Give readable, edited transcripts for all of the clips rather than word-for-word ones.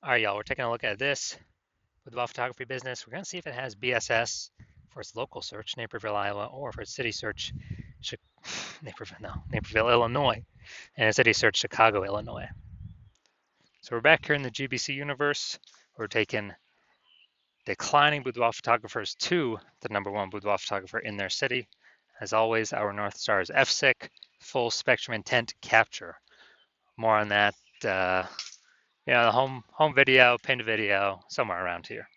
All right, y'all, we're taking a look at this Boudoir photography business. We're going to see if it has BSS for its local search, Naperville, Iowa, or for its city search, Naperville, Illinois, and its city search, Chicago, Illinois. So we're back here in the GBC universe. We're taking declining boudoir photographers to the #1 boudoir photographer in their city. As always, our North Star is FSIC, full spectrum intent capture. More on that, the home video, pinned video, somewhere around here.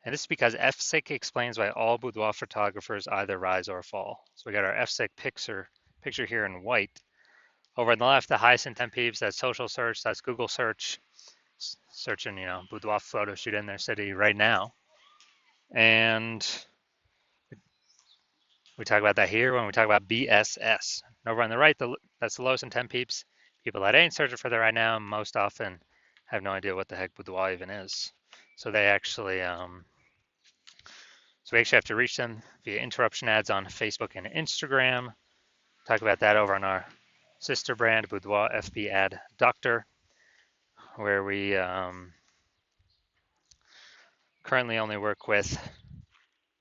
And this is because FSIC explains why all boudoir photographers either rise or fall. So we got our FSIC picture here in white. Over on the left, the highest intent peeps, that's social search, that's Google search, searching, boudoir photo shoot in their city right now. And we talk about that here when we talk about BSS. And over on the right, that's the lowest intent peeps, people that ain't searching for that right now, most often have no idea what the heck boudoir even is. So they actually, So we actually have to reach them via interruption ads on Facebook and Instagram. Talk about that over on our sister brand, Boudoir FB Ad Doctor, where we currently only work with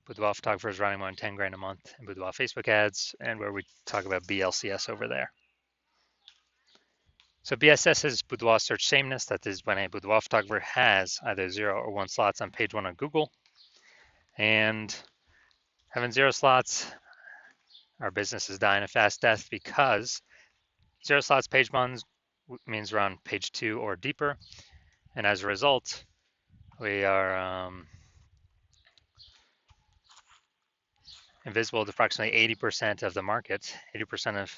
boudoir photographers running more than 10 grand a month in boudoir Facebook ads, and where we talk about BLCS over there. So BSS is boudoir search sameness. That is when a boudoir photographer has either 0 or 1 slots on page 1 on Google. And having 0 slots, our business is dying a fast death because 0 slots page 1 means we're on page 2 or deeper. And as a result, we are invisible to approximately 80% of the market. 80% of,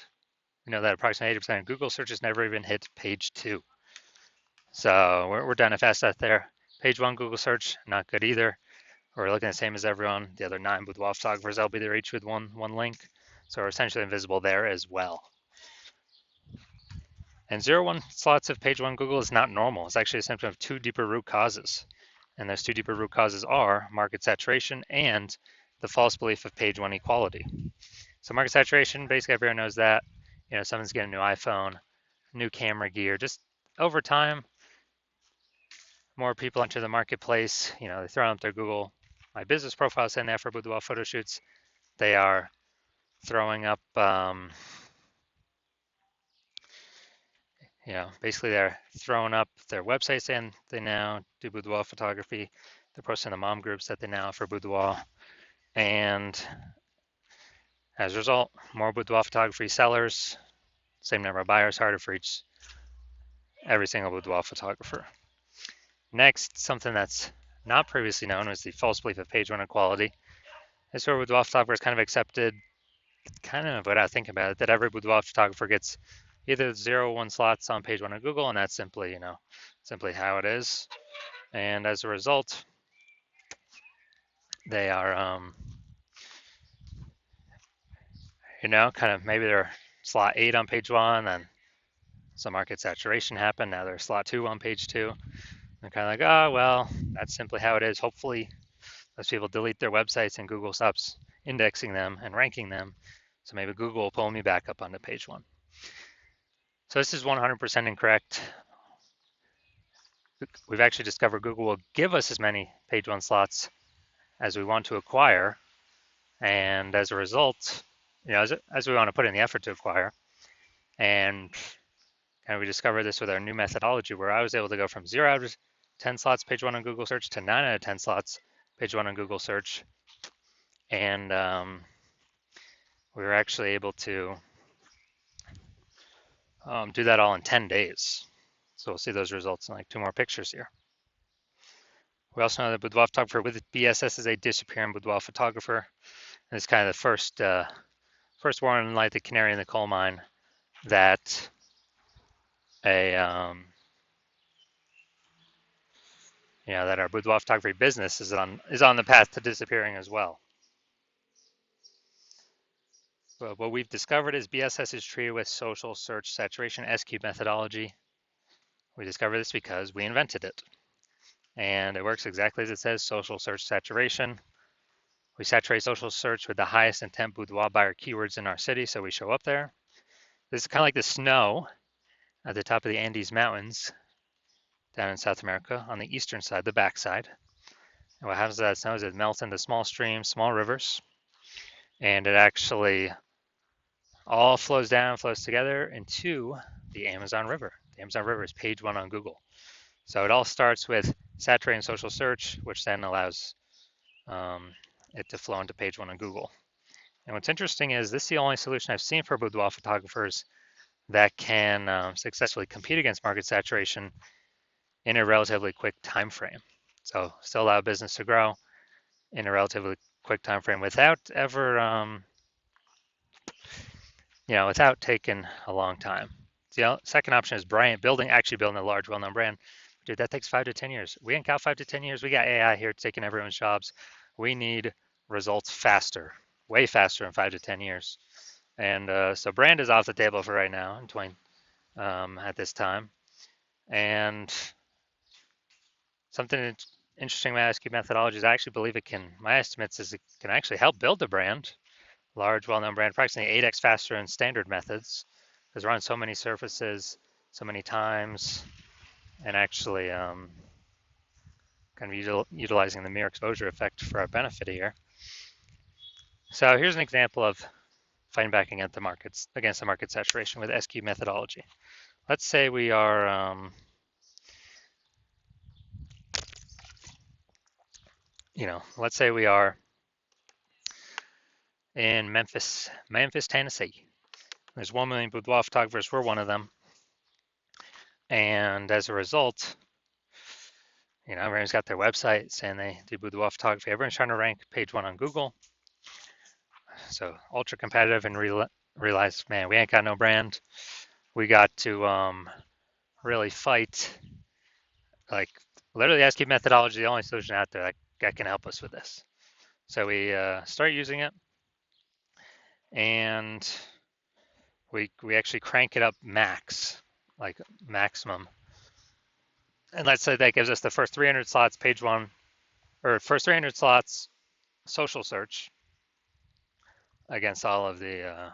we know that approximately 80% of Google searches never even hit page 2. So we're down a fast death there. Page 1 Google search, not good either. We're looking the same as everyone. The other 9 boudoir photographers, I'll be there each with one link. So we're essentially invisible there as well. And 0-1 slots of page 1 Google is not normal. It's actually a symptom of 2 deeper root causes. And those 2 deeper root causes are market saturation and the false belief of page 1 equality. So market saturation, basically everyone knows that. Someone's getting a new iPhone, new camera gear. Just over time, more people enter the marketplace. They throw up their Google My Business profile saying they have for boudoir photo shoots. They are throwing up basically they're throwing up their websites saying they now do boudoir photography. They're posting the mom groups that they now offer boudoir. And as a result, more boudoir photography sellers, same number of buyers, harder for every single boudoir photographer. Next, something that's not previously known was the false belief of page 1 equality. This is where boudoir photographers kind of accepted, kind of without thinking about it, that every boudoir photographer gets either 0 or 1 slots on page 1 of Google, and that's simply, simply how it is. And as a result, they are, kind of maybe they're slot 8 on page 1, and some market saturation happened. Now they're slot 2 on page 2. They're kind of like, oh, well, that's simply how it is. Hopefully, those people delete their websites and Google stops indexing them and ranking them. So maybe Google will pull me back up onto page 1. So this is 100% incorrect. We've actually discovered Google will give us as many page 1 slots as we want to acquire. And as a result, as we want to put in the effort to acquire. And we discovered this with our new methodology where I was able to go from 0 out of 10 slots page 1 on Google search to 9 out of 10 slots page 1 on Google search. And we were actually able to do that all in 10 days. So we'll see those results in like 2 more pictures here. We also know that boudoir photographer with BSS is a disappearing boudoir photographer. And it's kind of the first warning light, the canary in the coal mine, that that our boudoir photography business is on the path to disappearing as well. But what we've discovered is BSS is treated with social search saturation SQ methodology. We discovered this because we invented it. And it works exactly as it says, social search saturation. We saturate social search with the highest intent boudoir buyer keywords in our city, so we show up there. This is kind of like the snow at the top of the Andes Mountains. down in South America on the eastern side, the backside. And what happens to that snow is it melts into small streams, small rivers, and it actually all flows down, flows together into the Amazon River. The Amazon River is page one on Google. So it all starts with saturating social search, which then allows it to flow into page one on Google. And what's interesting is this is the only solution I've seen for boudoir photographers that can successfully compete against market saturation in a relatively quick time frame. So still allow business to grow in a relatively quick time frame without ever, without taking a long time. The second option is actually building a large, well-known brand. Dude, that takes 5 to 10 years. We ain't got 5 to 10 years. We got AI here taking everyone's jobs. We need results faster, way faster in 5 to 10 years. And so brand is off the table for right now at this time. And something interesting about SQ methodologies, I actually believe my estimates is it can actually help build a brand, large, well-known brand, approximately 8x faster than standard methods, because we're on so many surfaces, so many times, and actually kind of utilizing the mere exposure effect for our benefit here. So here's an example of fighting back against the market saturation with SQ methodology. Let's say we are, let's say we are in Memphis, Tennessee. There's 1 million boudoir photographers. We're one of them. And as a result, everyone's got their website saying they do boudoir photography. Everyone's trying to rank page one on Google. So ultra competitive, and realize, man, we ain't got no brand. We got to really fight. Like literally, SQ methodology is the only solution out there that can help us with this. So we start using it, and we actually crank it up like maximum. And let's say that gives us the first 300 slots page one, or first 300 slots social search against all of the,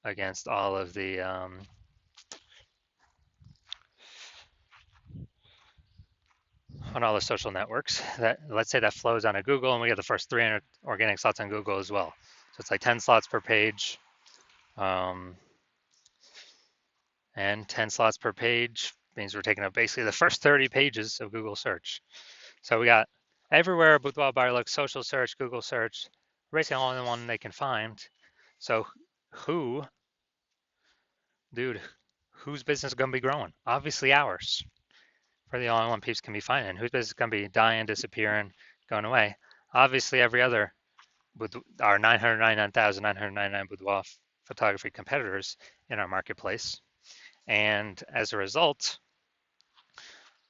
against all of the on all the social networks. Let's say that flows onto Google, and we get the first 300 organic slots on Google as well. So it's like 10 slots per page, and 10 slots per page means we're taking up basically the first 30 pages of Google search. So we got everywhere a boudoir buyer looks: social search, Google search, basically all in the one they can find. So whose business is going to be growing? Obviously ours. We're the only one people can be finding. Whose business is going to be dying, disappearing, going away? Obviously every other, with our 999,999 boudoir photography competitors in our marketplace. And as a result,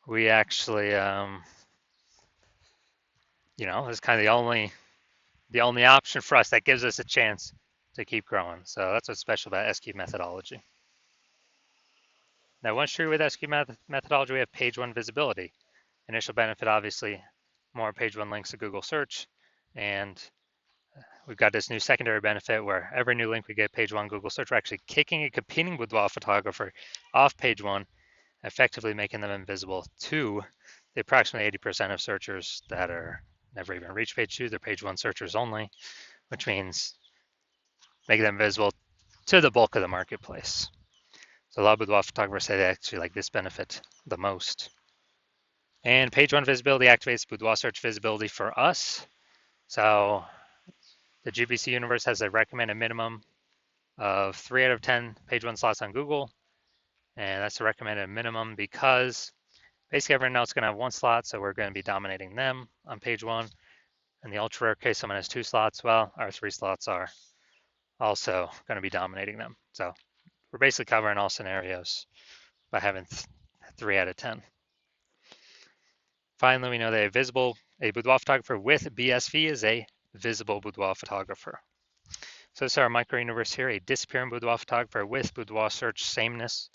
we actually, it's kind of the only option for us that gives us a chance to keep growing. So that's what's special about SQ methodology. Now, once you're with SQ methodology, we have page one visibility. Initial benefit, obviously, more page one links to Google search. And we've got this new secondary benefit where every new link we get page one Google search, we're actually kicking a competing boudoir photographer off page one, effectively making them invisible to the approximately 80% of searchers that are never even reached page two. They're page one searchers only, which means making them visible to the bulk of the marketplace. So a lot of boudoir photographers say they actually like this benefit the most. And page one visibility activates boudoir search visibility for us. So the GBC universe has a recommended minimum of 3 out of 10 page one slots on Google. And that's the recommended minimum because basically everyone else is going to have one slot, so we're going to be dominating them on page one. In the ultra rare case, someone has 2 slots. Well, our 3 slots are also going to be dominating them. So we're basically covering all scenarios by having 3 out of 10. Finally, we know that a boudoir photographer with BSV is a visible boudoir photographer. So this is our micro universe here. A disappearing boudoir photographer with boudoir search sameness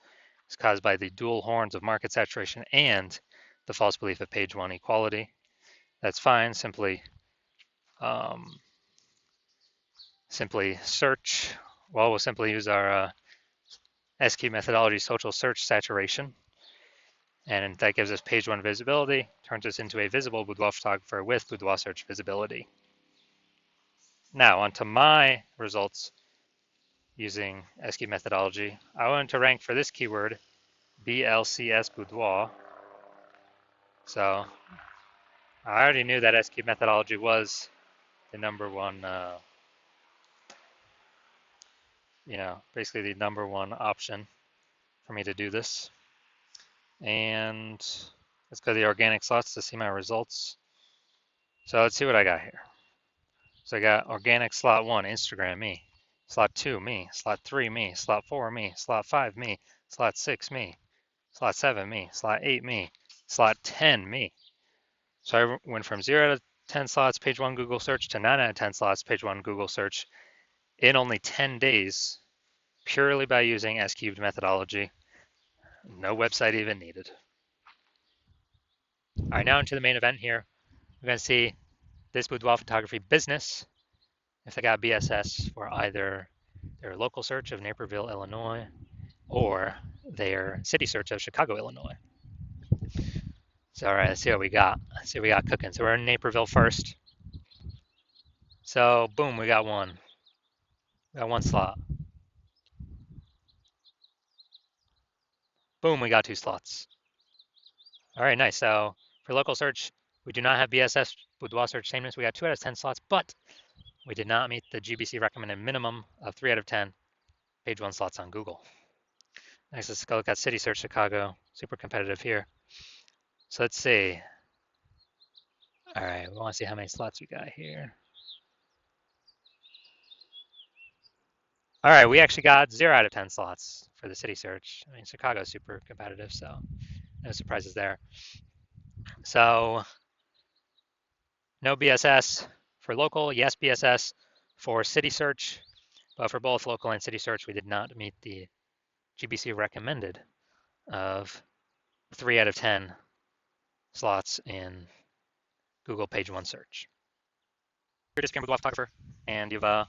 is caused by the dual horns of market saturation and the false belief of page one equality. That's fine. Simply search. Well, we'll simply use our SQ methodology social search saturation, and that gives us page one visibility, turns us into a visible boudoir photographer with boudoir search visibility. Now onto my results using SQ methodology. I wanted to rank for this keyword BLCS boudoir. So I already knew that SQ methodology was the number one, basically the number one option for me to do this. And let's go to the organic slots to see my results. So let's see what I got here. So I got organic slot 1, Instagram, me. Slot 2, me. Slot 3, me. Slot 4, me. Slot 5, me. Slot 6, me. Slot 7, me. Slot 8, me. Slot 10, me. So I went from 0 out of 10 slots, page 1 Google search, to 9 out of 10 slots, page 1 Google search in only 10 days, purely by using S-cubed methodology. No website even needed. All right, now into the main event here. We're going to see this boudoir photography business, if they got BSS for either their local search of Naperville, Illinois, or their city search of Chicago, Illinois. So, all right, let's see what we got. Let's see what we got cooking. So we're in Naperville first. So, boom, we got one. We got one slot. Boom, we got 2 slots. All right, nice. So for local search, we do not have BSS boudoir search sameness. We got 2 out of 10 slots, but we did not meet the GBC recommended minimum of 3 out of 10 page 1 slots on Google. Next, let's go look at City Search Chicago. Super competitive here. So let's see. All right, we want to see how many slots we got here. All right, we actually got 0 out of 10 slots for the city search. I mean, Chicago's super competitive, so no surprises there. So no BSS for local, yes BSS for city search, but for both local and city search, we did not meet the GBC recommended of 3 out of 10 slots in Google page 1 search. You're a discount boudoir photographer, and you've done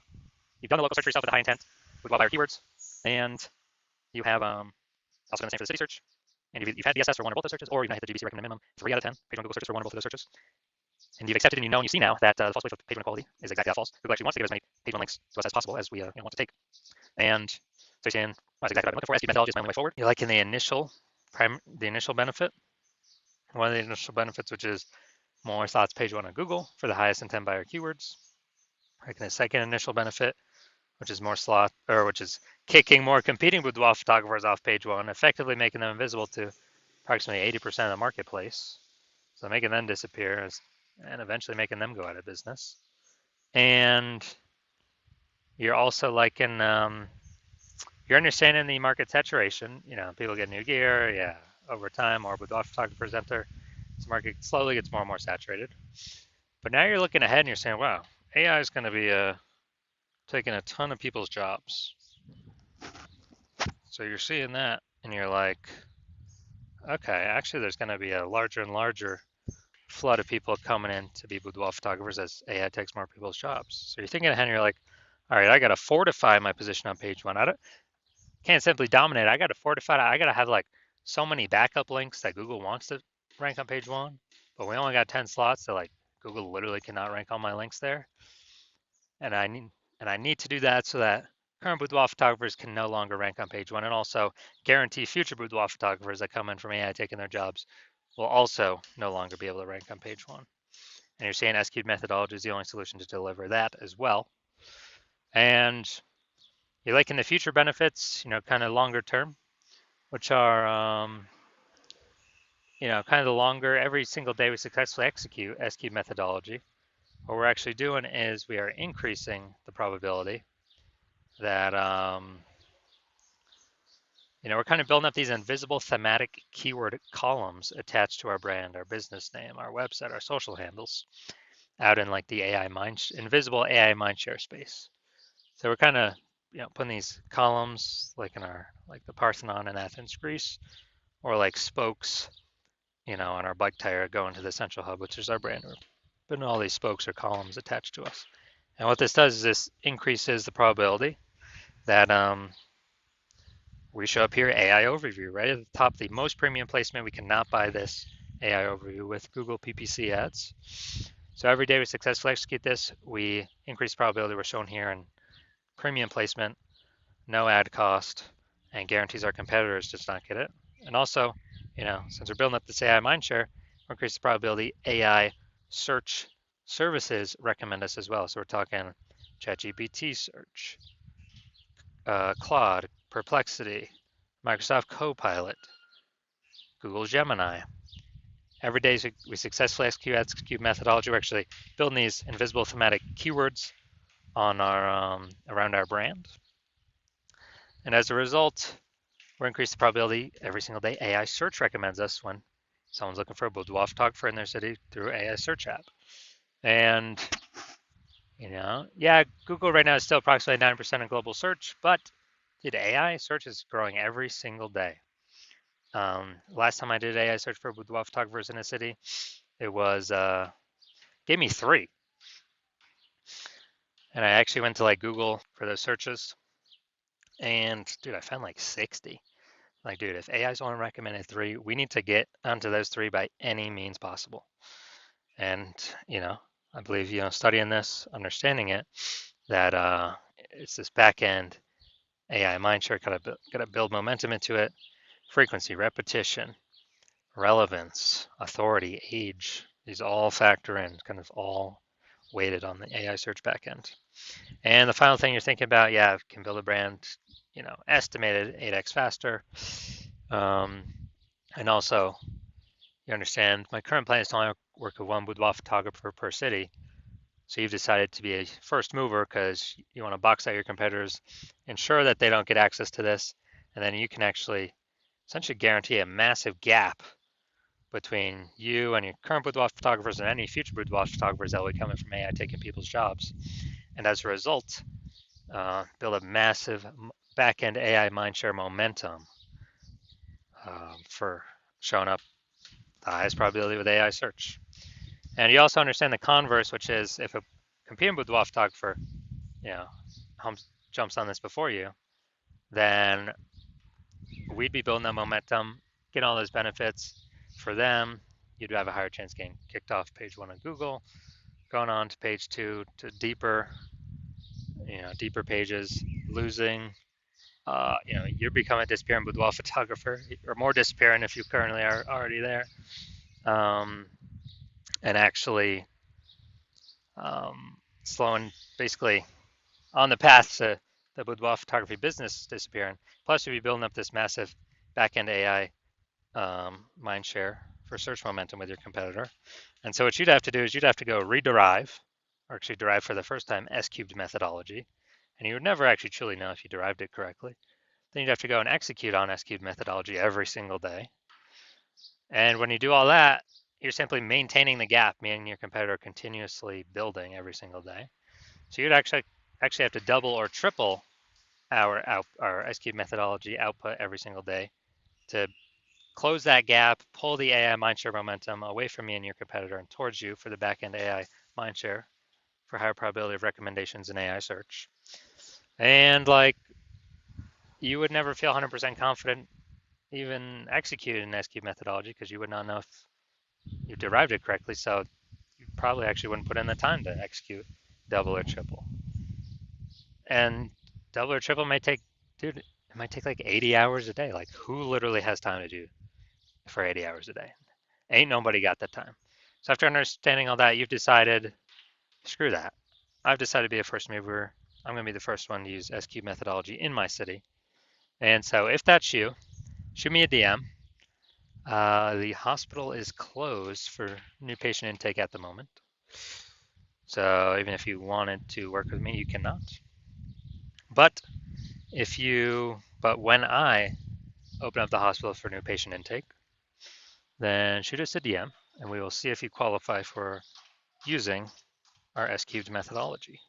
the local search for yourself with a high intent with buyer keywords, and you have also done the same for the city search, and you've had BSS for one or both those searches, or you've not hit the GBC recommended minimum 3 out of 10 page 1 Google searches for one or both of those searches, and you've accepted and you know and you see now that the false belief of page 1 quality is exactly that false. Google actually wants to give as many page 1 links to us as possible as we want to take, and so you're saying, well, that's exactly what I'm looking for. SQ methodology is my only way forward. You're liking the initial benefit, one of the initial benefits, which is more slots page 1 on Google for the highest intent buyer keywords. Like the second initial benefit, which is which is kicking more competing boudoir photographers off page 1, effectively making them invisible to approximately 80% of the marketplace. So making them disappear and eventually making them go out of business. And you're also liking, you're understanding the market saturation. People get new gear, over time, more boudoir photographers enter. This market slowly gets more and more saturated. But now you're looking ahead and you're saying, wow, AI is going to be taking a ton of people's jobs. So you're seeing that and you're like, okay, actually there's going to be a larger and larger flood of people coming in to be boudoir photographers as AI takes more people's jobs. So you're thinking ahead and you're like, all right, I got to fortify my position on page 1. I can't simply dominate. I got to fortify it. I got to have like so many backup links that Google wants to rank on page 1, but we only got 10 slots, so like Google literally cannot rank all my links there. And I need to do that so that current boudoir photographers can no longer rank on page 1, and also guarantee future boudoir photographers that come in from AI taking their jobs will also no longer be able to rank on page 1. And you're saying S-cubed methodology is the only solution to deliver that as well. And you're liking the future benefits, kind of longer term, which are, kind of the longer, every single day we successfully execute S-cubed methodology. What we're actually doing is we are increasing the probability that, we're kind of building up these invisible thematic keyword columns attached to our brand, our business name, our website, our social handles, out in like the invisible AI mindshare space. So we're kind of, putting these columns like like the Parthenon in Athens, Greece, or like spokes, on our bike tire going to the central hub, which is our brand. We're putting all these spokes or columns attached to us. And what this does is this increases the probability that we show up here, AI overview, right at the top, the most premium placement. We cannot buy this AI overview with Google PPC ads. So every day we successfully execute this, we increase the probability we're shown here in premium placement, no ad cost, and guarantees our competitors does not get it. And also, since we're building up this AI mindshare, we increase the probability AI search services recommend us as well. So we're talking ChatGPT search, Claude, Perplexity, Microsoft Copilot, Google Gemini. Every day we successfully execute methodology. We're actually building these invisible thematic keywords on our around our brand. And as a result, we're increasing the probability every single day AI search recommends us when someone's looking for a boudoir photographer in their city through AI search app. And, Google right now is still approximately 9% of global search, but dude, AI search is growing every single day. Last time I did AI search for boudoir photographers in a city, it was gave me 3. And I actually went to like Google for those searches, and dude, I found like 60. Like, dude, if AI's only recommended 3, we need to get onto those 3 by any means possible. And I believe studying this, understanding it, that it's this back end AI mindshare. Gotta build momentum into it. Frequency, repetition, relevance, authority, age. These all factor in, kind of all weighted on the AI search backend. And the final thing you're thinking about, can build a brand, estimated 8x faster. And also, you understand my current plan is to only work with one boudoir photographer per city. So you've decided to be a first mover because you want to box out your competitors, ensure that they don't get access to this, and then you can actually essentially guarantee a massive gap between you and your current boudoir photographers and any future boudoir photographers that will be coming from AI taking people's jobs. And as a result, build a massive back-end AI mindshare momentum for showing up the highest probability with AI search. And you also understand the converse, which is if a competing boudoir photographer, jumps on this before you, then we'd be building that momentum, getting all those benefits for them. You'd have a higher chance getting kicked off page 1 of Google, going on to page 2 to deeper pages, losing. You're becoming a disappearing boudoir photographer, or more disappearing if you currently are already there, and actually slowing, basically on the path to the boudoir photography business disappearing. Plus, you'll be building up this massive back-end AI mind share for search momentum with your competitor. And so what you'd have to do is you'd have to go rederive, or actually derive for the first time, S-cubed methodology. And you would never actually truly know if you derived it correctly. Then you'd have to go and execute on S-cubed methodology every single day. And when you do all that, you're simply maintaining the gap, meaning your competitor continuously building every single day. So you'd actually have to double or triple our S-cubed methodology output every single day to close that gap, pull the AI mindshare momentum away from me and your competitor and towards you for the back-end AI mindshare for higher probability of recommendations in AI search. And you would never feel 100% confident even executing an S-cubed methodology because you would not know if you derived it correctly. So you probably actually wouldn't put in the time to execute double or triple. And double or triple might take like 80 hours a day. Like, who literally has time to do for 80 hours a day? Ain't nobody got that time. So after understanding all that, you've decided, screw that. I've decided to be a first mover. I'm going to be the first one to use S-cubed methodology in my city. And so if that's you, shoot me a DM. The hospital is closed for new patient intake at the moment. So even if you wanted to work with me, you cannot. But when I open up the hospital for new patient intake, then shoot us a DM and we will see if you qualify for using our S-cubed methodology.